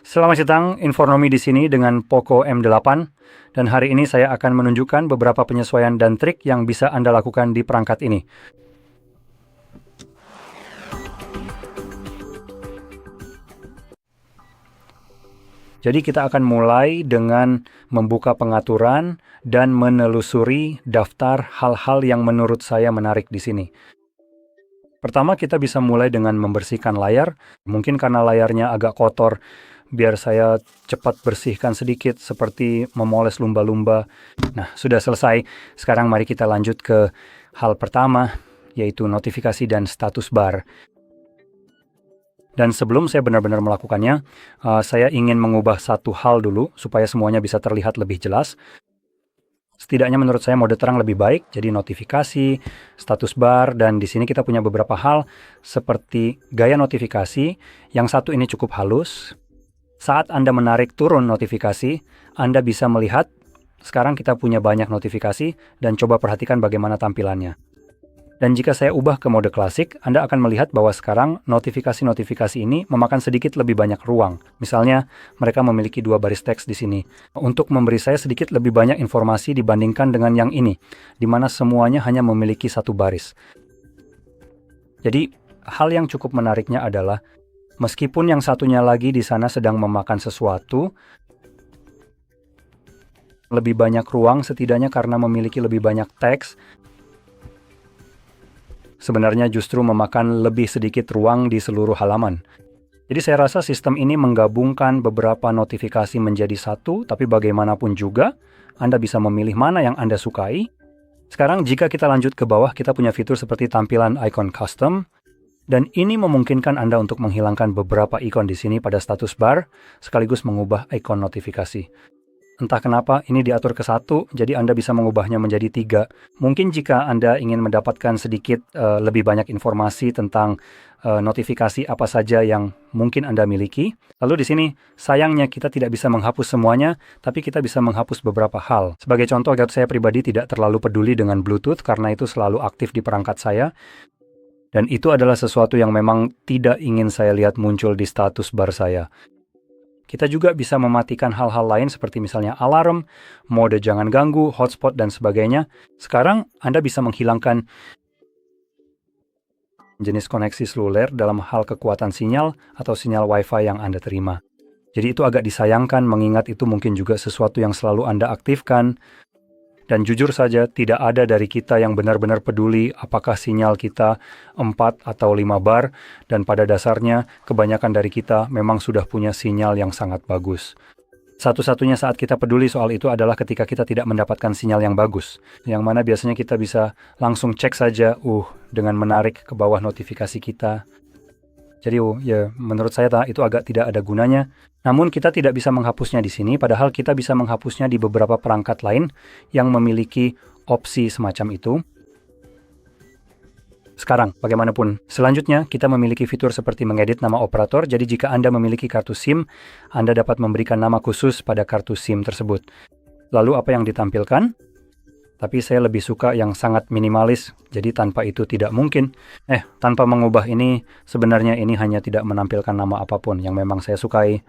Selamat datang, Infornomi di sini dengan Poco M8, dan hari ini saya akan menunjukkan beberapa penyesuaian dan trik yang bisa Anda lakukan di perangkat ini. Jadi kita akan mulai dengan membuka pengaturan dan menelusuri daftar hal-hal yang menurut saya menarik di sini. Pertama, kita bisa mulai dengan membersihkan layar. Mungkin karena layarnya agak kotor, biar saya cepat bersihkan sedikit seperti memoles lumba-lumba. Nah, sudah selesai. Sekarang mari kita lanjut ke hal pertama, yaitu notifikasi dan status bar. Dan sebelum saya benar-benar melakukannya, saya ingin mengubah satu hal dulu supaya semuanya bisa terlihat lebih jelas. Setidaknya menurut saya mode terang lebih baik, jadi notifikasi, status bar, dan di sini kita punya beberapa hal seperti gaya notifikasi. Yang satu ini cukup halus. Saat Anda menarik turun notifikasi, Anda bisa melihat sekarang kita punya banyak notifikasi dan coba perhatikan bagaimana tampilannya. Dan jika saya ubah ke mode klasik, Anda akan melihat bahwa sekarang notifikasi-notifikasi ini memakan sedikit lebih banyak ruang. Misalnya, mereka memiliki 2 baris teks di sini. Untuk memberi saya sedikit lebih banyak informasi dibandingkan dengan yang ini, di mana semuanya hanya memiliki 1 baris. Jadi, hal yang cukup menariknya adalah, meskipun yang satunya lagi di sana sedang memakan sesuatu, lebih banyak ruang setidaknya karena memiliki lebih banyak teks, sebenarnya justru memakan lebih sedikit ruang di seluruh halaman. Jadi saya rasa sistem ini menggabungkan beberapa notifikasi menjadi satu, tapi bagaimanapun juga, Anda bisa memilih mana yang Anda sukai. Sekarang jika kita lanjut ke bawah, kita punya fitur seperti tampilan icon custom, dan ini memungkinkan Anda untuk menghilangkan beberapa ikon di sini pada status bar, sekaligus mengubah ikon notifikasi. Entah kenapa ini diatur ke 1, jadi Anda bisa mengubahnya menjadi 3. Mungkin jika Anda ingin mendapatkan sedikit lebih banyak informasi tentang notifikasi apa saja yang mungkin Anda miliki. Lalu di sini, sayangnya kita tidak bisa menghapus semuanya, tapi kita bisa menghapus beberapa hal. Sebagai contoh, saya pribadi tidak terlalu peduli dengan Bluetooth karena itu selalu aktif di perangkat saya. Dan itu adalah sesuatu yang memang tidak ingin saya lihat muncul di status bar saya. Kita juga bisa mematikan hal-hal lain seperti misalnya alarm, mode jangan ganggu, hotspot, dan sebagainya. Sekarang Anda bisa menghilangkan jenis koneksi seluler dalam hal kekuatan sinyal atau sinyal Wi-Fi yang Anda terima. Jadi itu agak disayangkan mengingat itu mungkin juga sesuatu yang selalu Anda aktifkan. Dan jujur saja, tidak ada dari kita yang benar-benar peduli apakah sinyal kita 4 atau 5 bar, dan pada dasarnya kebanyakan dari kita memang sudah punya sinyal yang sangat bagus. Satu-satunya saat kita peduli soal itu adalah ketika kita tidak mendapatkan sinyal yang bagus, yang mana biasanya kita bisa langsung cek saja, dengan menarik ke bawah notifikasi kita. Jadi ya menurut saya itu agak tidak ada gunanya. Namun kita tidak bisa menghapusnya di sini, padahal kita bisa menghapusnya di beberapa perangkat lain yang memiliki opsi semacam itu. Sekarang, bagaimanapun, selanjutnya kita memiliki fitur seperti mengedit nama operator, jadi jika Anda memiliki kartu SIM, Anda dapat memberikan nama khusus pada kartu SIM tersebut. Lalu apa yang ditampilkan? Tapi saya lebih suka yang sangat minimalis, jadi tanpa itu tidak mungkin. Tanpa mengubah ini, sebenarnya ini hanya tidak menampilkan nama apapun yang memang saya sukai.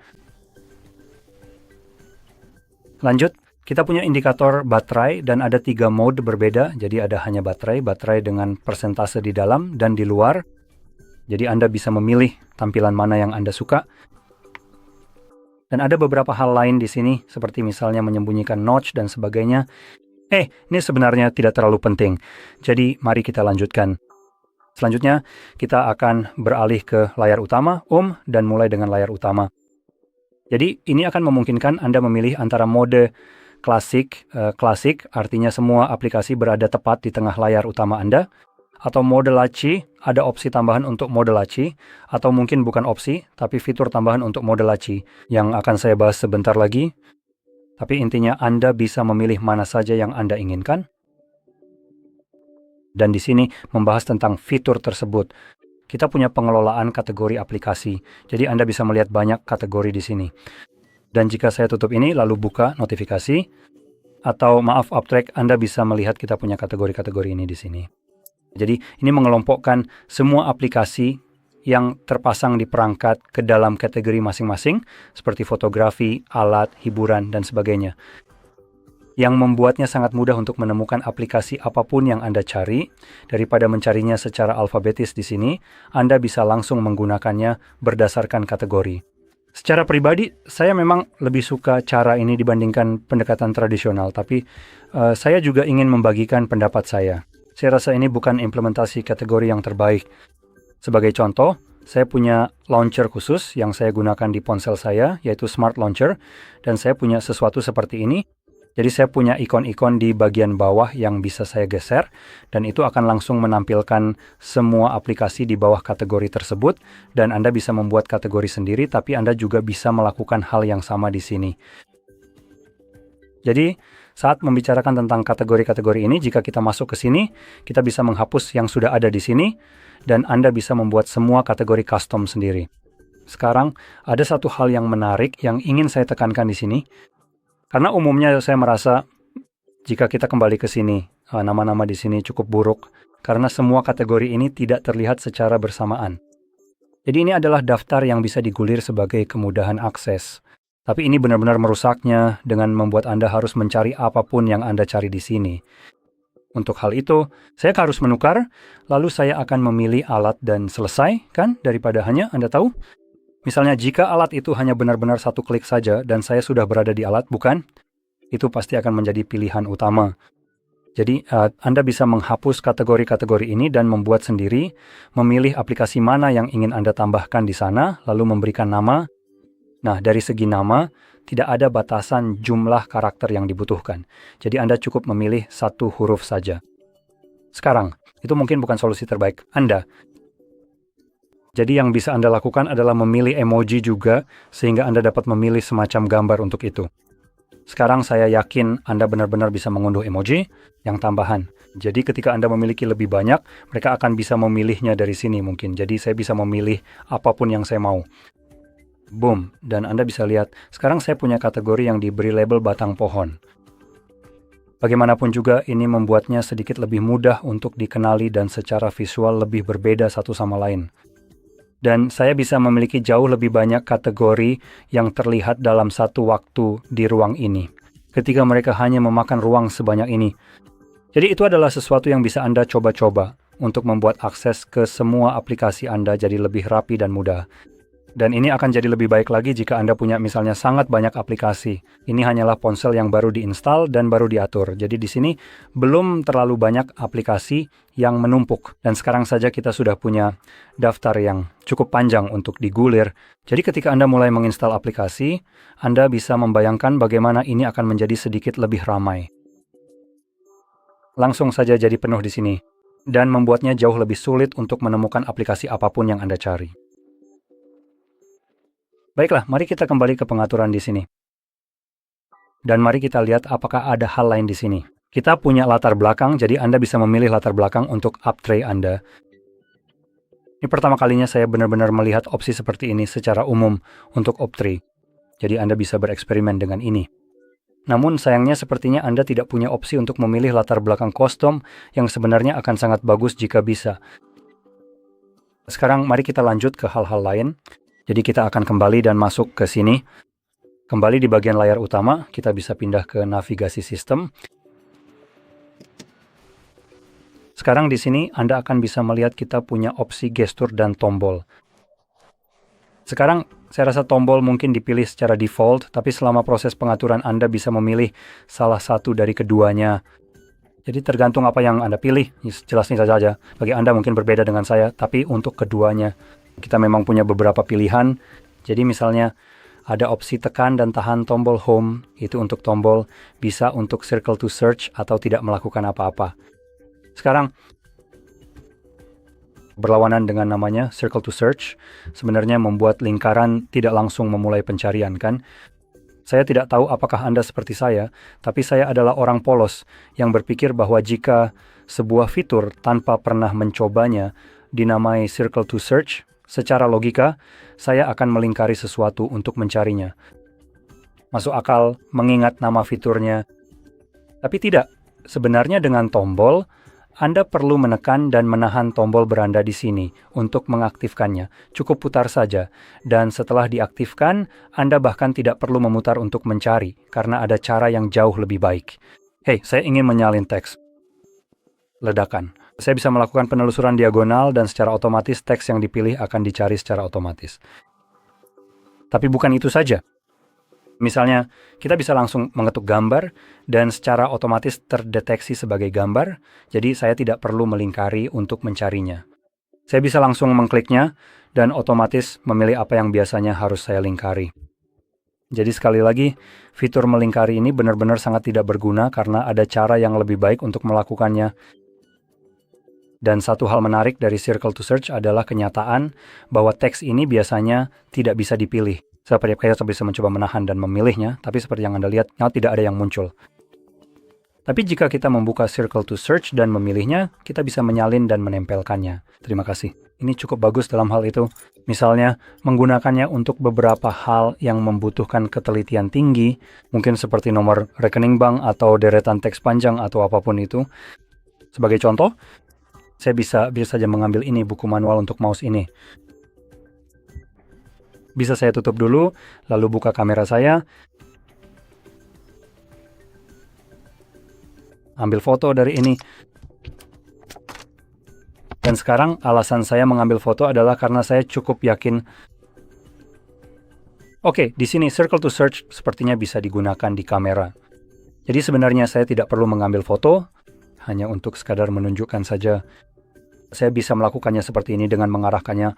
Lanjut, kita punya indikator baterai dan ada 3 mode berbeda, jadi ada hanya baterai dengan persentase di dalam dan di luar. Jadi Anda bisa memilih tampilan mana yang Anda suka. Dan ada beberapa hal lain di sini, seperti misalnya menyembunyikan notch dan sebagainya. Ini sebenarnya tidak terlalu penting. Jadi, mari kita lanjutkan. Selanjutnya, kita akan beralih ke layar utama, dan mulai dengan layar utama. Jadi, ini akan memungkinkan Anda memilih antara mode klasik artinya semua aplikasi berada tepat di tengah layar utama Anda, atau mode laci, ada opsi tambahan untuk mode laci, atau mungkin bukan opsi, tapi fitur tambahan untuk mode laci, yang akan saya bahas sebentar lagi. Tapi intinya Anda bisa memilih mana saja yang Anda inginkan. Dan di sini membahas tentang fitur tersebut. Kita punya pengelolaan kategori aplikasi. Jadi Anda bisa melihat banyak kategori di sini. Dan jika saya tutup ini lalu buka notifikasi, atau uptrack, Anda bisa melihat kita punya kategori-kategori ini di sini. Jadi ini mengelompokkan semua aplikasi yang terpasang di perangkat ke dalam kategori masing-masing, seperti fotografi, alat, hiburan, dan sebagainya. Yang membuatnya sangat mudah untuk menemukan aplikasi apapun yang Anda cari. Daripada mencarinya secara alfabetis di sini, Anda bisa langsung menggunakannya berdasarkan kategori. Secara pribadi, saya memang lebih suka cara ini dibandingkan pendekatan tradisional, tapi saya juga ingin membagikan pendapat saya. Saya rasa ini bukan implementasi kategori yang terbaik. Sebagai contoh, saya punya launcher khusus yang saya gunakan di ponsel saya, yaitu Smart Launcher, dan saya punya sesuatu seperti ini. Jadi saya punya ikon-ikon di bagian bawah yang bisa saya geser, dan itu akan langsung menampilkan semua aplikasi di bawah kategori tersebut, dan Anda bisa membuat kategori sendiri, tapi Anda juga bisa melakukan hal yang sama di sini. Jadi, saat membicarakan tentang kategori-kategori ini, jika kita masuk ke sini, kita bisa menghapus yang sudah ada di sini, dan Anda bisa membuat semua kategori custom sendiri. Sekarang, ada satu hal yang menarik yang ingin saya tekankan di sini, karena umumnya saya merasa jika kita kembali ke sini, nama-nama di sini cukup buruk, karena semua kategori ini tidak terlihat secara bersamaan. Jadi ini adalah daftar yang bisa digulir sebagai kemudahan akses. Tapi ini benar-benar merusaknya dengan membuat Anda harus mencari apapun yang Anda cari di sini. Untuk hal itu, saya harus menukar, lalu saya akan memilih alat dan selesai, kan? Daripada hanya Anda tahu. Misalnya jika alat itu hanya benar-benar satu klik saja dan saya sudah berada di alat, bukan? Itu pasti akan menjadi pilihan utama. Jadi Anda bisa menghapus kategori-kategori ini dan membuat sendiri, memilih aplikasi mana yang ingin Anda tambahkan di sana, lalu memberikan nama. Nah, dari segi nama, tidak ada batasan jumlah karakter yang dibutuhkan. Jadi Anda cukup memilih satu huruf saja. Sekarang, itu mungkin bukan solusi terbaik Anda. Jadi yang bisa Anda lakukan adalah memilih emoji juga, sehingga Anda dapat memilih semacam gambar untuk itu. Sekarang saya yakin Anda benar-benar bisa mengunduh emoji yang tambahan. Jadi ketika Anda memiliki lebih banyak, mereka akan bisa memilihnya dari sini mungkin. Jadi saya bisa memilih apapun yang saya mau. Boom, dan Anda bisa lihat, sekarang saya punya kategori yang diberi label batang pohon. Bagaimanapun juga, ini membuatnya sedikit lebih mudah untuk dikenali dan secara visual lebih berbeda satu sama lain. Dan saya bisa memiliki jauh lebih banyak kategori yang terlihat dalam satu waktu di ruang ini, ketika mereka hanya memakan ruang sebanyak ini. Jadi itu adalah sesuatu yang bisa Anda coba-coba untuk membuat akses ke semua aplikasi Anda jadi lebih rapi dan mudah. Dan ini akan jadi lebih baik lagi jika Anda punya misalnya sangat banyak aplikasi. Ini hanyalah ponsel yang baru diinstal dan baru diatur. Jadi di sini belum terlalu banyak aplikasi yang menumpuk. Dan sekarang saja kita sudah punya daftar yang cukup panjang untuk digulir. Jadi ketika Anda mulai menginstal aplikasi, Anda bisa membayangkan bagaimana ini akan menjadi sedikit lebih ramai. Langsung saja jadi penuh di sini. Dan membuatnya jauh lebih sulit untuk menemukan aplikasi apapun yang Anda cari. Baiklah, mari kita kembali ke pengaturan di sini. Dan mari kita lihat apakah ada hal lain di sini. Kita punya latar belakang, jadi Anda bisa memilih latar belakang untuk up tray Anda. Ini pertama kalinya saya benar-benar melihat opsi seperti ini secara umum untuk up tray. Jadi Anda bisa bereksperimen dengan ini. Namun sayangnya sepertinya Anda tidak punya opsi untuk memilih latar belakang custom yang sebenarnya akan sangat bagus jika bisa. Sekarang mari kita lanjut ke hal-hal lain. Jadi kita akan kembali dan masuk ke sini. Kembali di bagian layar utama, kita bisa pindah ke navigasi sistem. Sekarang di sini Anda akan bisa melihat kita punya opsi gestur dan tombol. Sekarang saya rasa tombol mungkin dipilih secara default, tapi selama proses pengaturan Anda bisa memilih salah satu dari keduanya. Jadi tergantung apa yang Anda pilih, jelasnya saja. Bagi Anda mungkin berbeda dengan saya, tapi untuk keduanya. Kita memang punya beberapa pilihan, jadi misalnya ada opsi tekan dan tahan tombol home, itu untuk tombol, bisa untuk circle to search atau tidak melakukan apa-apa. Sekarang, berlawanan dengan namanya circle to search, sebenarnya membuat lingkaran tidak langsung memulai pencarian kan. Saya tidak tahu apakah Anda seperti saya, tapi saya adalah orang polos yang berpikir bahwa jika sebuah fitur tanpa pernah mencobanya dinamai circle to search, secara logika, saya akan melingkari sesuatu untuk mencarinya. Masuk akal mengingat nama fiturnya. Tapi tidak, sebenarnya dengan tombol, Anda perlu menekan dan menahan tombol beranda di sini untuk mengaktifkannya. Cukup putar saja. Dan setelah diaktifkan, Anda bahkan tidak perlu memutar untuk mencari, karena ada cara yang jauh lebih baik. Hei, saya ingin menyalin teks. Ledakan. Saya bisa melakukan penelusuran diagonal dan secara otomatis teks yang dipilih akan dicari secara otomatis. Tapi bukan itu saja. Misalnya, kita bisa langsung mengetuk gambar dan secara otomatis terdeteksi sebagai gambar, jadi saya tidak perlu melingkari untuk mencarinya. Saya bisa langsung mengkliknya dan otomatis memilih apa yang biasanya harus saya lingkari. Jadi sekali lagi, fitur melingkari ini benar-benar sangat tidak berguna karena ada cara yang lebih baik untuk melakukannya. Dan satu hal menarik dari Circle to Search adalah kenyataan bahwa teks ini biasanya tidak bisa dipilih. Seperti saya bisa mencoba menahan dan memilihnya, tapi seperti yang Anda lihat, tidak ada yang muncul. Tapi jika kita membuka Circle to Search dan memilihnya, kita bisa menyalin dan menempelkannya. Terima kasih. Ini cukup bagus dalam hal itu. Misalnya, menggunakannya untuk beberapa hal yang membutuhkan ketelitian tinggi, mungkin seperti nomor rekening bank atau deretan teks panjang atau apapun itu. Sebagai contoh, saya bisa saja mengambil ini, buku manual untuk mouse ini. Bisa saya tutup dulu, lalu buka kamera saya, ambil foto dari ini. Dan sekarang alasan saya mengambil foto adalah karena saya cukup yakin. Oke, di sini Circle to Search sepertinya bisa digunakan di kamera. Jadi sebenarnya saya tidak perlu mengambil foto, hanya untuk sekadar menunjukkan saja. Saya bisa melakukannya seperti ini dengan mengarahkannya.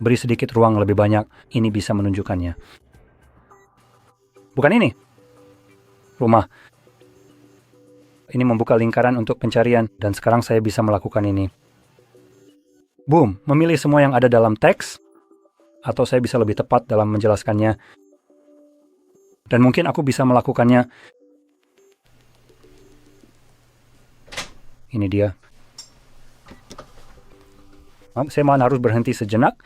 Beri sedikit ruang lebih banyak, ini bisa menunjukkannya. Bukan ini. Rumah. Ini membuka lingkaran untuk pencarian, dan sekarang saya bisa melakukan ini. Boom, memilih semua yang ada dalam teks, atau saya bisa lebih tepat dalam menjelaskannya. Dan mungkin aku bisa melakukannya. Ini dia. Saya malah harus berhenti sejenak.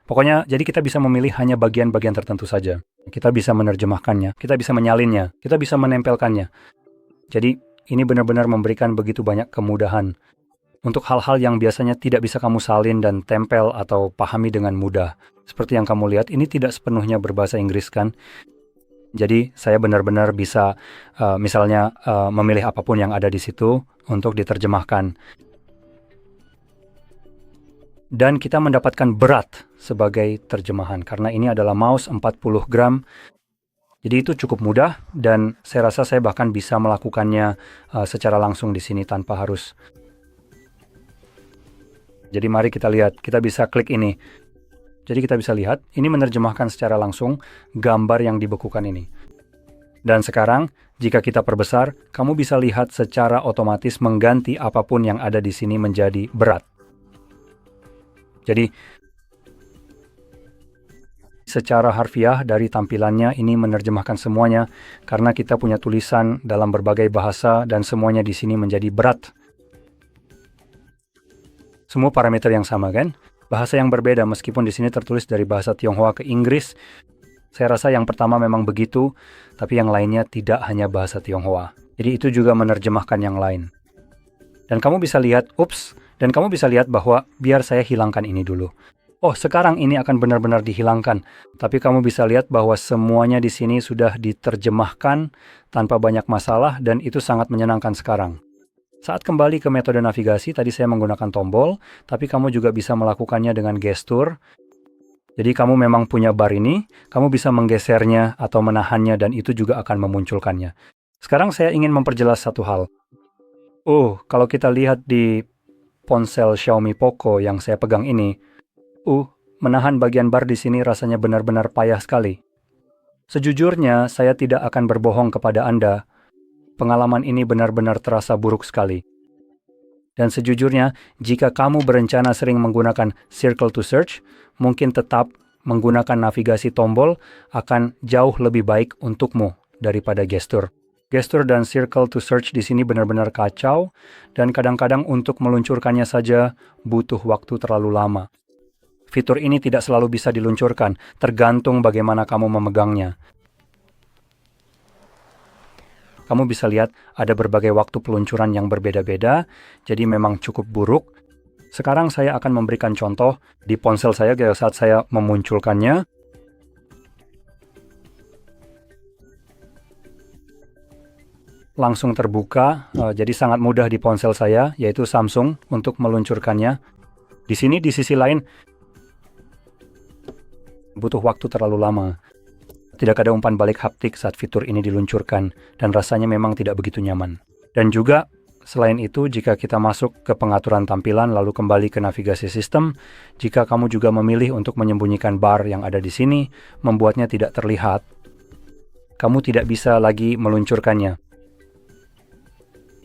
Pokoknya, jadi kita bisa memilih hanya bagian-bagian tertentu saja. Kita bisa menerjemahkannya, kita bisa menyalinnya, kita bisa menempelkannya. Jadi, ini benar-benar memberikan begitu banyak kemudahan. Untuk hal-hal yang biasanya tidak bisa kamu salin dan tempel atau pahami dengan mudah. Seperti yang kamu lihat, ini tidak sepenuhnya berbahasa Inggris kan? Jadi, saya benar-benar bisa, misalnya, memilih apapun yang ada di situ untuk diterjemahkan. Dan kita mendapatkan berat sebagai terjemahan, karena ini adalah mouse 40 gram. Jadi itu cukup mudah, dan saya rasa saya bahkan bisa melakukannya secara langsung di sini tanpa harus. Jadi mari kita lihat, kita bisa klik ini. Jadi kita bisa lihat, ini menerjemahkan secara langsung gambar yang dibekukan ini. Dan sekarang, jika kita perbesar, kamu bisa lihat secara otomatis mengganti apapun yang ada di sini menjadi berat. Jadi, secara harfiah dari tampilannya ini menerjemahkan semuanya karena kita punya tulisan dalam berbagai bahasa dan semuanya di sini menjadi berat. Semua parameter yang sama kan? Bahasa yang berbeda meskipun di sini tertulis dari bahasa Tionghoa ke Inggris. Saya rasa yang pertama memang begitu, tapi yang lainnya tidak hanya bahasa Tionghoa. Jadi itu juga menerjemahkan yang lain. Dan kamu bisa lihat, dan kamu bisa lihat bahwa biar saya hilangkan ini dulu. Oh, sekarang ini akan benar-benar dihilangkan. Tapi kamu bisa lihat bahwa semuanya di sini sudah diterjemahkan tanpa banyak masalah dan itu sangat menyenangkan sekarang. Saat kembali ke metode navigasi, tadi saya menggunakan tombol, tapi kamu juga bisa melakukannya dengan gestur. Jadi kamu memang punya bar ini, kamu bisa menggesernya atau menahannya dan itu juga akan memunculkannya. Sekarang saya ingin memperjelas satu hal. Kalau kita lihat di ponsel Xiaomi Poco yang saya pegang ini, menahan bagian bar di sini rasanya benar-benar payah sekali. Sejujurnya, saya tidak akan berbohong kepada Anda. Pengalaman ini benar-benar terasa buruk sekali. Dan sejujurnya, jika kamu berencana sering menggunakan Circle to Search, mungkin tetap menggunakan navigasi tombol akan jauh lebih baik untukmu daripada gestur. Gestur dan Circle to Search di sini benar-benar kacau, dan kadang-kadang untuk meluncurkannya saja butuh waktu terlalu lama. Fitur ini tidak selalu bisa diluncurkan, tergantung bagaimana kamu memegangnya. Kamu bisa lihat ada berbagai waktu peluncuran yang berbeda-beda, jadi memang cukup buruk. Sekarang saya akan memberikan contoh di ponsel saya saat saya memunculkannya. Langsung terbuka, jadi sangat mudah di ponsel saya, yaitu Samsung, untuk meluncurkannya. Di sini, di sisi lain, butuh waktu terlalu lama. Tidak ada umpan balik haptik saat fitur ini diluncurkan, dan rasanya memang tidak begitu nyaman. Dan juga, selain itu, jika kita masuk ke pengaturan tampilan lalu kembali ke navigasi sistem, jika kamu juga memilih untuk menyembunyikan bar yang ada di sini, membuatnya tidak terlihat, kamu tidak bisa lagi meluncurkannya.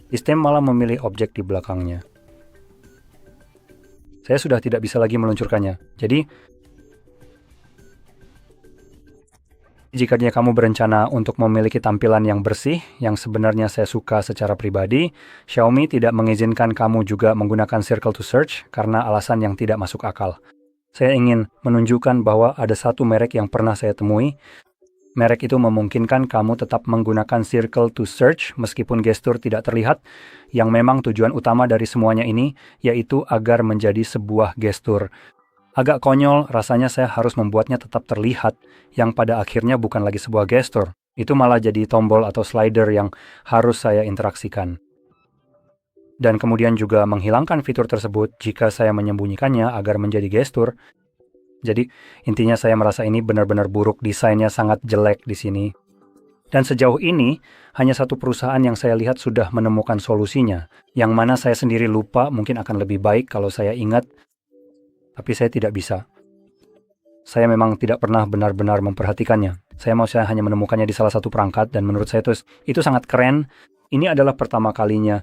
Sistem malah memilih objek di belakangnya. Saya sudah tidak bisa lagi meluncurkannya. Jadi, jika kamu berencana untuk memiliki tampilan yang bersih, yang sebenarnya saya suka secara pribadi, Xiaomi tidak mengizinkan kamu juga menggunakan Circle to Search karena alasan yang tidak masuk akal. Saya ingin menunjukkan bahwa ada satu merek yang pernah saya temui. Merek itu memungkinkan kamu tetap menggunakan Circle to Search meskipun gestur tidak terlihat, yang memang tujuan utama dari semuanya ini, yaitu agar menjadi sebuah gestur. Agak konyol, rasanya saya harus membuatnya tetap terlihat, yang pada akhirnya bukan lagi sebuah gestur. Itu malah jadi tombol atau slider yang harus saya interaksikan. Dan kemudian juga menghilangkan fitur tersebut jika saya menyembunyikannya agar menjadi gestur. Jadi, intinya saya merasa ini benar-benar buruk, desainnya sangat jelek di sini. Dan sejauh ini, hanya satu perusahaan yang saya lihat sudah menemukan solusinya, yang mana saya sendiri lupa, mungkin akan lebih baik kalau saya ingat, tapi saya tidak bisa. Saya memang tidak pernah benar-benar memperhatikannya. Saya hanya menemukannya di salah satu perangkat, dan menurut saya itu sangat keren. Ini adalah pertama kalinya.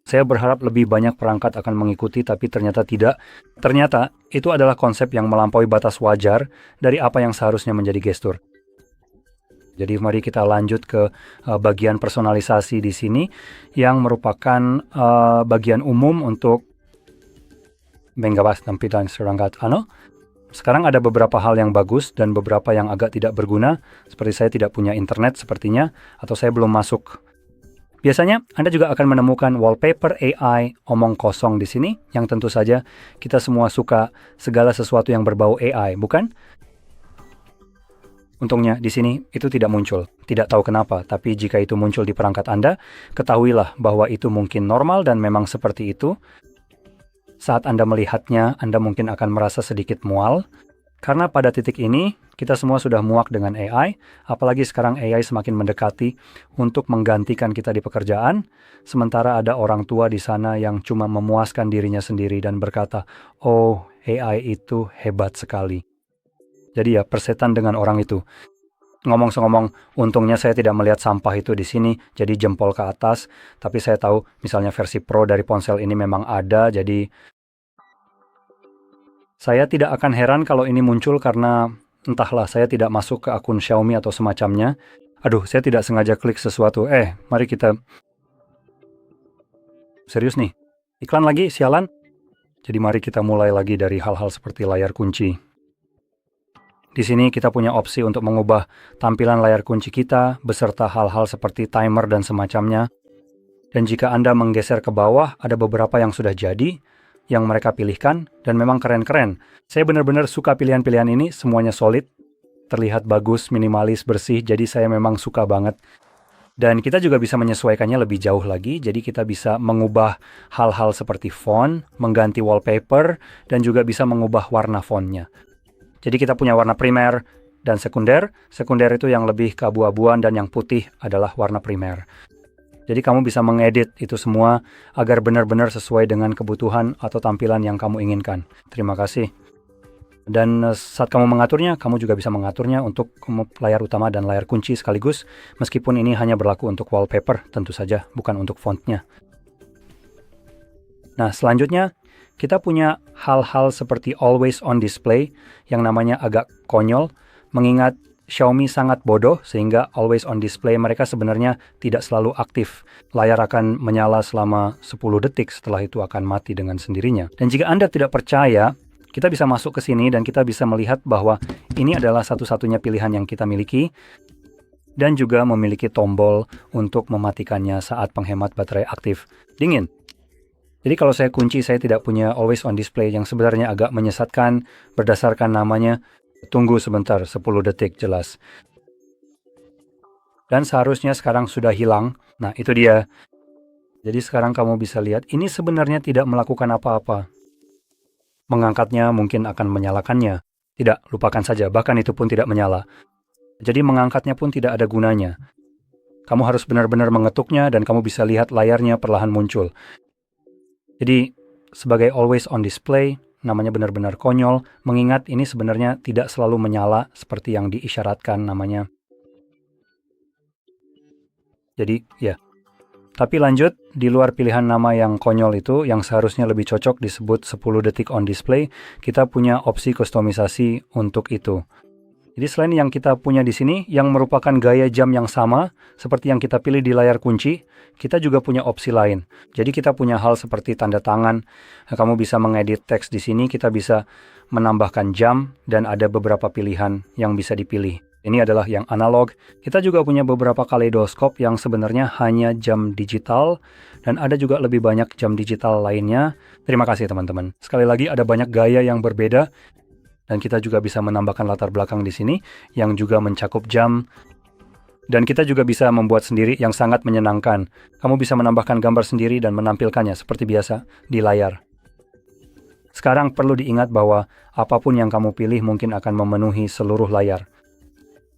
Saya berharap lebih banyak perangkat akan mengikuti, tapi ternyata tidak. Ternyata itu adalah konsep yang melampaui batas wajar dari apa yang seharusnya menjadi gestur. Jadi mari kita lanjut ke bagian personalisasi di sini, yang merupakan bagian umum untuk menggawas tampilan serangkat. Sekarang ada beberapa hal yang bagus dan beberapa yang agak tidak berguna, seperti saya tidak punya internet sepertinya, atau saya belum masuk. Biasanya Anda juga akan menemukan wallpaper AI omong kosong di sini, yang tentu saja kita semua suka segala sesuatu yang berbau AI, bukan? Untungnya di sini itu tidak muncul, tidak tahu kenapa, tapi jika itu muncul di perangkat Anda, ketahuilah bahwa itu mungkin normal dan memang seperti itu. Saat Anda melihatnya, Anda mungkin akan merasa sedikit mual, karena pada titik ini, kita semua sudah muak dengan AI, apalagi sekarang AI semakin mendekati untuk menggantikan kita di pekerjaan, sementara ada orang tua di sana yang cuma memuaskan dirinya sendiri dan berkata, "Oh, AI itu hebat sekali." Jadi ya, persetan dengan orang itu. Ngomong-ngomong, untungnya saya tidak melihat sampah itu di sini, jadi jempol ke atas. Tapi saya tahu, misalnya versi Pro dari ponsel ini memang ada, jadi saya tidak akan heran kalau ini muncul karena, entahlah, saya tidak masuk ke akun Xiaomi atau semacamnya. Aduh, saya tidak sengaja klik sesuatu. Mari kita... Serius nih, iklan lagi, sialan. Jadi mari kita mulai lagi dari hal-hal seperti layar kunci. Di sini kita punya opsi untuk mengubah tampilan layar kunci kita beserta hal-hal seperti timer dan semacamnya. Dan jika Anda menggeser ke bawah, ada beberapa yang sudah jadi, yang mereka pilihkan, dan memang keren-keren. Saya benar-benar suka pilihan-pilihan ini, semuanya solid, terlihat bagus, minimalis, bersih, jadi saya memang suka banget. Dan kita juga bisa menyesuaikannya lebih jauh lagi, jadi kita bisa mengubah hal-hal seperti font, mengganti wallpaper, dan juga bisa mengubah warna fontnya. Jadi kita punya warna primer dan sekunder. Sekunder itu yang lebih keabu-abuan dan yang putih adalah warna primer. Jadi kamu bisa mengedit itu semua agar benar-benar sesuai dengan kebutuhan atau tampilan yang kamu inginkan. Terima kasih. Dan saat kamu mengaturnya, kamu juga bisa mengaturnya untuk layar utama dan layar kunci sekaligus, meskipun ini hanya berlaku untuk wallpaper, tentu saja, bukan untuk fontnya. Nah, selanjutnya, kita punya hal-hal seperti always on display yang namanya agak konyol, mengingat Xiaomi sangat bodoh sehingga always on display mereka sebenarnya tidak selalu aktif. Layar akan menyala selama 10 detik, setelah itu akan mati dengan sendirinya. Dan jika Anda tidak percaya, kita bisa masuk ke sini dan kita bisa melihat bahwa ini adalah satu-satunya pilihan yang kita miliki. dan juga memiliki tombol untuk mematikannya saat penghemat baterai aktif dingin. Jadi kalau saya kunci, saya tidak punya always on display yang sebenarnya agak menyesatkan berdasarkan namanya. Tunggu sebentar, 10 detik jelas. Dan seharusnya sekarang sudah hilang. Nah, itu dia. Jadi sekarang kamu bisa lihat, ini sebenarnya tidak melakukan apa-apa. Mengangkatnya mungkin akan menyalakannya. Tidak, lupakan saja, bahkan itu pun tidak menyala. Jadi mengangkatnya pun tidak ada gunanya. Kamu harus benar-benar mengetuknya dan kamu bisa lihat layarnya perlahan muncul. Jadi sebagai always on display, namanya benar-benar konyol, mengingat ini sebenarnya tidak selalu menyala seperti yang diisyaratkan namanya. Jadi ya. Tapi lanjut, di luar pilihan nama yang konyol itu, yang seharusnya lebih cocok disebut 10 detik on display, kita punya opsi kustomisasi untuk itu. Jadi selain yang kita punya di sini, yang merupakan gaya jam yang sama, seperti yang kita pilih di layar kunci, kita juga punya opsi lain. Jadi kita punya hal seperti tanda tangan, kamu bisa mengedit teks di sini, kita bisa menambahkan jam, dan ada beberapa pilihan yang bisa dipilih. Ini adalah yang analog. Kita juga punya beberapa kaleidoskop yang sebenarnya hanya jam digital, dan ada juga lebih banyak jam digital lainnya. Terima kasih teman-teman. Sekali lagi ada banyak gaya yang berbeda, dan kita juga bisa menambahkan latar belakang di sini yang juga mencakup jam. Dan kita juga bisa membuat sendiri yang sangat menyenangkan. Kamu bisa menambahkan gambar sendiri dan menampilkannya seperti biasa di layar. Sekarang perlu diingat bahwa apapun yang kamu pilih mungkin akan memenuhi seluruh layar.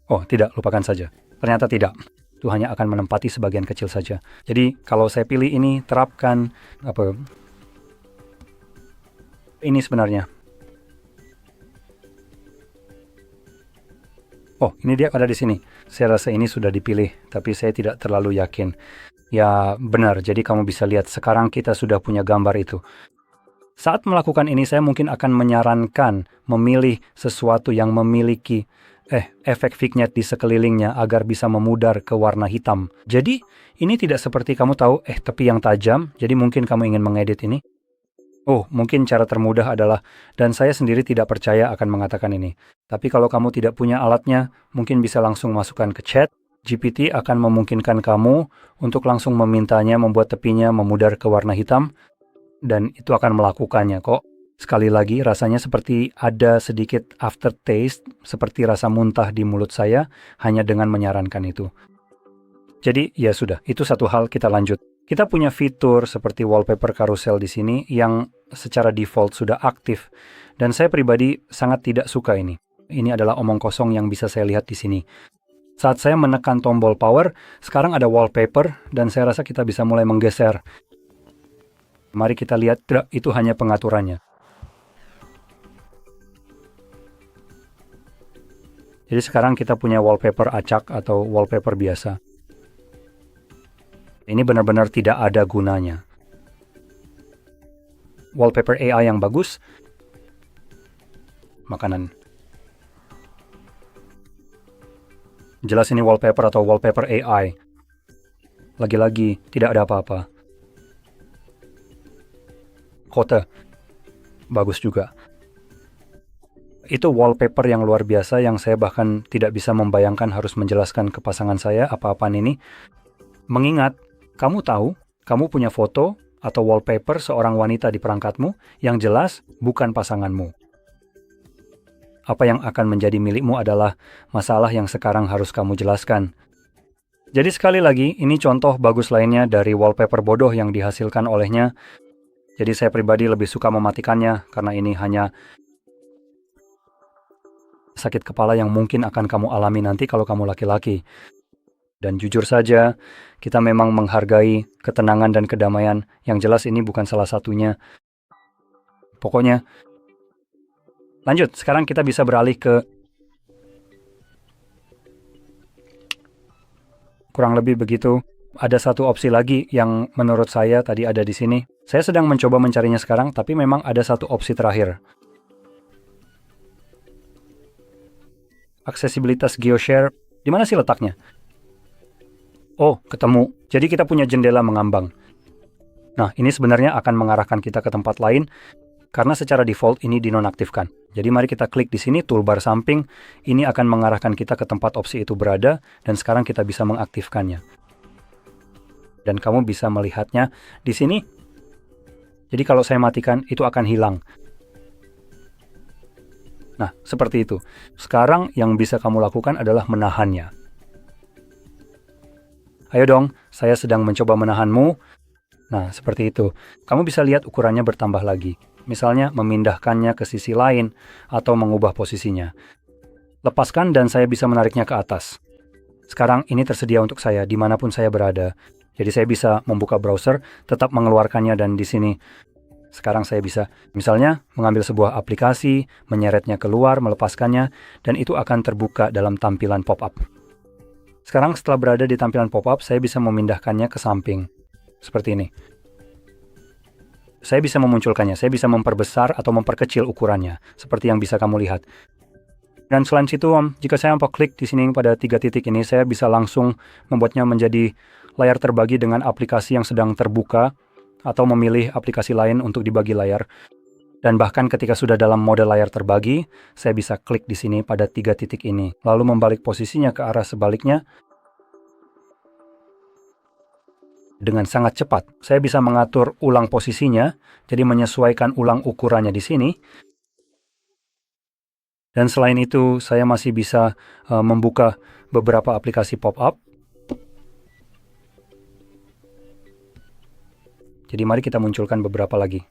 Oh, tidak, lupakan saja. Ternyata tidak. Itu hanya akan menempati sebagian kecil saja. Jadi, kalau saya pilih ini, terapkan ini sebenarnya. Oh, ini dia ada di sini. Saya rasa ini sudah dipilih, tapi saya tidak terlalu yakin. Ya, benar. Jadi kamu bisa lihat sekarang kita sudah punya gambar itu. Saat melakukan ini, saya mungkin akan menyarankan memilih sesuatu yang memiliki efek vignette di sekelilingnya agar bisa memudar ke warna hitam. Jadi, ini tidak seperti kamu tahu, tepi yang tajam, jadi mungkin kamu ingin mengedit ini. Oh, mungkin cara termudah adalah, dan saya sendiri tidak percaya akan mengatakan ini. Tapi kalau kamu tidak punya alatnya, mungkin bisa langsung masukkan ke chat. GPT akan memungkinkan kamu untuk langsung memintanya membuat tepinya memudar ke warna hitam, dan itu akan melakukannya kok. Sekali lagi, rasanya seperti ada sedikit aftertaste, seperti rasa muntah di mulut saya, hanya dengan menyarankan itu. Jadi, ya sudah, itu satu hal, kita lanjut. Kita punya fitur seperti wallpaper carousel di sini yang secara default sudah aktif, dan saya pribadi sangat tidak suka ini. Ini adalah omong kosong yang bisa saya lihat di sini. Saat saya menekan tombol power, sekarang ada wallpaper, dan saya rasa kita bisa mulai menggeser. Mari kita lihat, itu hanya pengaturannya. Jadi sekarang kita punya wallpaper acak atau wallpaper biasa. Ini benar-benar tidak ada gunanya. Wallpaper AI yang bagus. Makanan. Jelas ini wallpaper atau wallpaper AI. Lagi-lagi, tidak ada apa-apa. Kota. Bagus juga. Itu wallpaper yang luar biasa yang saya bahkan tidak bisa membayangkan harus menjelaskan ke pasangan saya apa-apaan ini. Mengingat, kamu tahu, kamu punya foto atau wallpaper seorang wanita di perangkatmu yang jelas bukan pasanganmu. Apa yang akan menjadi milikmu adalah masalah yang sekarang harus kamu jelaskan. Jadi sekali lagi, ini contoh bagus lainnya dari wallpaper bodoh yang dihasilkan olehnya. Jadi saya pribadi lebih suka mematikannya karena ini hanya sakit kepala yang mungkin akan kamu alami nanti kalau kamu laki-laki. Dan jujur saja, kita memang menghargai ketenangan dan kedamaian. Yang jelas ini bukan salah satunya. Pokoknya, lanjut. Sekarang kita bisa beralih ke kurang lebih begitu. Ada satu opsi lagi yang menurut saya tadi ada di sini. Saya sedang mencoba mencarinya sekarang, tapi memang ada satu opsi terakhir. Aksesibilitas GeoShare, di mana sih letaknya? Oh, ketemu. Jadi kita punya jendela mengambang. Nah, ini sebenarnya akan mengarahkan kita ke tempat lain. karena secara default ini dinonaktifkan. Jadi mari kita klik di sini toolbar samping, ini akan mengarahkan kita ke tempat opsi itu berada, dan sekarang kita bisa mengaktifkannya. Dan kamu bisa melihatnya di sini. Jadi kalau saya matikan, itu akan hilang. Nah, seperti itu. Sekarang yang bisa kamu lakukan adalah menahannya. Ayo dong, saya sedang mencoba menahanmu. Nah, seperti itu. Kamu bisa lihat ukurannya bertambah lagi. Misalnya, memindahkannya ke sisi lain atau mengubah posisinya. Lepaskan dan saya bisa menariknya ke atas. Sekarang ini tersedia untuk saya dimanapun saya berada. Jadi saya bisa membuka browser, tetap mengeluarkannya, dan di sini sekarang saya bisa misalnya mengambil sebuah aplikasi, menyeretnya keluar, melepaskannya, dan itu akan terbuka dalam tampilan pop-up. Sekarang setelah berada di tampilan pop-up, saya bisa memindahkannya ke samping. Seperti ini. Saya bisa memunculkannya, saya bisa memperbesar atau memperkecil ukurannya, seperti yang bisa kamu lihat. Dan selain itu, jika saya klik di sini pada 3 titik ini, saya bisa langsung membuatnya menjadi layar terbagi dengan aplikasi yang sedang terbuka, atau memilih aplikasi lain untuk dibagi layar. Dan bahkan ketika sudah dalam mode layar terbagi, saya bisa klik di sini pada 3 titik ini, lalu membalik posisinya ke arah sebaliknya. Dengan sangat cepat, saya bisa mengatur ulang posisinya, jadi menyesuaikan ulang ukurannya di sini. Dan selain itu, saya masih bisa membuka beberapa aplikasi pop-up. Jadi mari kita munculkan beberapa lagi.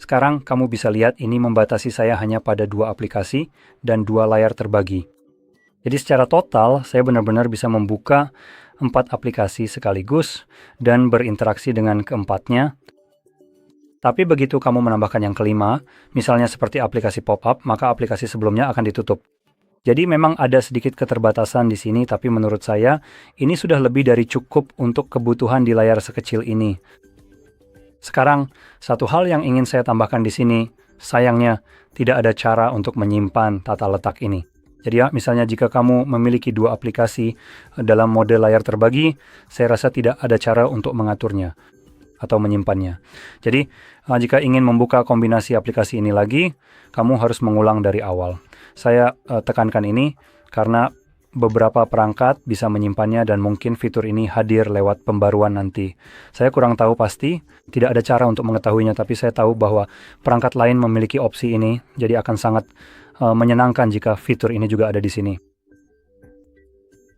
Sekarang kamu bisa lihat ini membatasi saya hanya pada 2 aplikasi dan 2 layar terbagi. Jadi secara total, saya benar-benar bisa membuka 4 aplikasi sekaligus dan berinteraksi dengan keempatnya. Tapi begitu kamu menambahkan yang kelima, misalnya seperti aplikasi pop-up, maka aplikasi sebelumnya akan ditutup. Jadi memang ada sedikit keterbatasan di sini, tapi menurut saya ini sudah lebih dari cukup untuk kebutuhan di layar sekecil ini. Sekarang, satu hal yang ingin saya tambahkan di sini, sayangnya tidak ada cara untuk menyimpan tata letak ini. Jadi ya, misalnya jika kamu memiliki 2 aplikasi dalam mode layar terbagi, saya rasa tidak ada cara untuk mengaturnya atau menyimpannya. Jadi, jika ingin membuka kombinasi aplikasi ini lagi, kamu harus mengulang dari awal. Saya tekankan ini karena beberapa perangkat bisa menyimpannya dan mungkin fitur ini hadir lewat pembaruan nanti. Saya kurang tahu pasti, tidak ada cara untuk mengetahuinya, tapi saya tahu bahwa perangkat lain memiliki opsi ini, jadi akan sangat menyenangkan jika fitur ini juga ada di sini.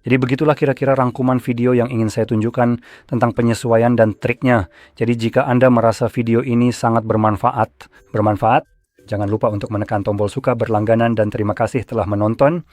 Jadi begitulah kira-kira rangkuman video yang ingin saya tunjukkan tentang penyesuaian dan triknya. Jadi jika Anda merasa video ini sangat bermanfaat, jangan lupa untuk menekan tombol suka berlangganan dan terima kasih telah menonton.